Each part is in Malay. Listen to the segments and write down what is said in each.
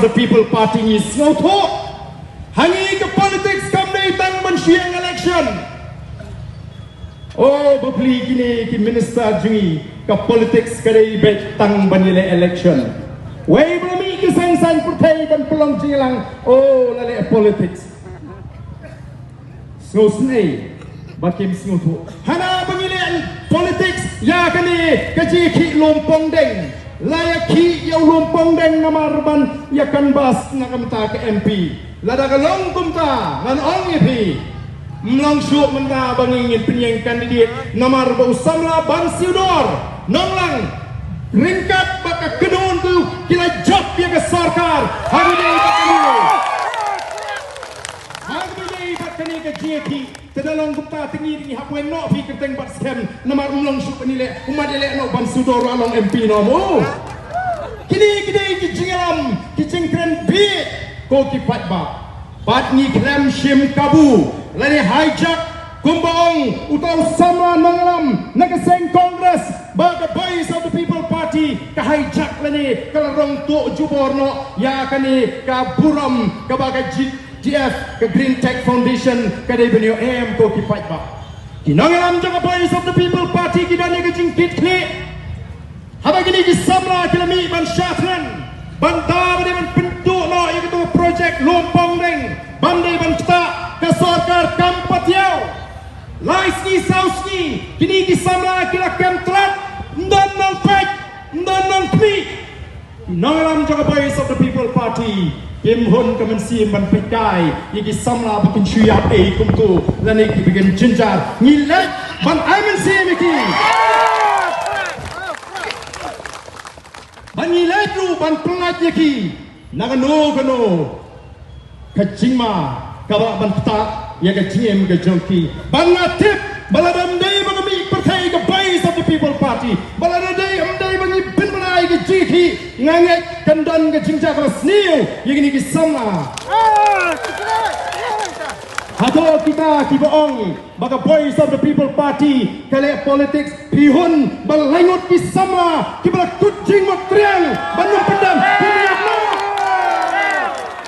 of the People Party ni ngau tho hangi ke politics kam nei tang ban siang election. Oh bapli kini ki minister jungi ke politics kadai bet tang ban ile election. Wei belum ki sang pertai ban pelong jilang oh lale politics. So snei bakim sing tu hana pemilihan politik ya kani kaji ki lompong deng layak ki yau lompong deng namar ban ya kan bas ngakam ta ke MP lada kalong tumta ngan ong EP mlong syuk menta bangingin penyeng kandidat namar ba usamla ban siudor nonglang ringkat baka kedun tu kila job ya ke sarkar hari ni bakani ke GK tedalong gupta tinggi ni hapuen no pi keteng bat scam namar umlong syuk nile umat ele no ban sudor along MP no mo kini ki jingalam ki jingkren bi ko ki patba bat ni klam shim kabu lani hijack kumbong utau sama nangalam nagaseng Congress baga boys of the People Party ka hijack lani kalarong to juborno ya kani ka buram ka baga GF ke Green Tech Foundation kadai benio AM ko ki fight ba kinangalam jaga boys of the People Party kidane ke jingkit kli haba gini ki samla kilami ban syafran banta ban pintu no itu project lompong deng bandai ban kita ke sarkar kampatiau lais ni saus ni kini ki samla kila kentrat non fight non kli kinangalam jaga boys of the People Party Kim Hun kemensi ban pekai iki samla bikin syuyap kum tu dan iki bikin jenjar ngilat ban MNC miki ban ngilat tu ban pelat yaki nagano kano kajingma kawa ban petak ya kajingem ke jongki ban ngatip baladam dai bangami partai ke boys of the People Party baladam dai amdai bangi bin banai ke jiki nganget kandan ke jingja ke sniu yang ini kisama hato kita kibaong baka boys of the People Party kale politics pihun balangut kisama kibala kucing matriang banung pedam pilihan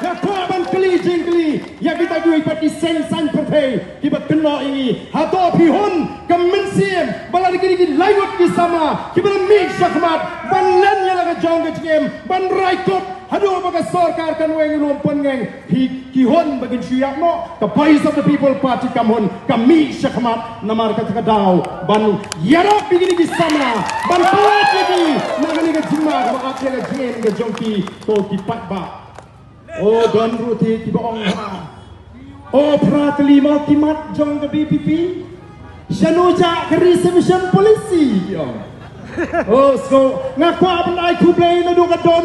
ya ban keli jingkeli ya kita gue pati sensan pertai kibat kena ini hato pihun kemensim balad kini langut kisama kibala mik syakmat ban len ya laga jong ke jingem ban raikot hadu baka sarkar kan weng lompon ngeng kihon bagin syuyak mo ka boys of the People Party kamhon kami syakmat namar kata kadau ban yarok begini kisama ban pelat lagi nagani ke jima ka akela jingem ke jongki to kipat ba oh don ruti kibaong ha oh pratli mau kimat jong ke BPP Shanuja ke reservation polisi oh so ngakwa ban ai ku blay na do ka dono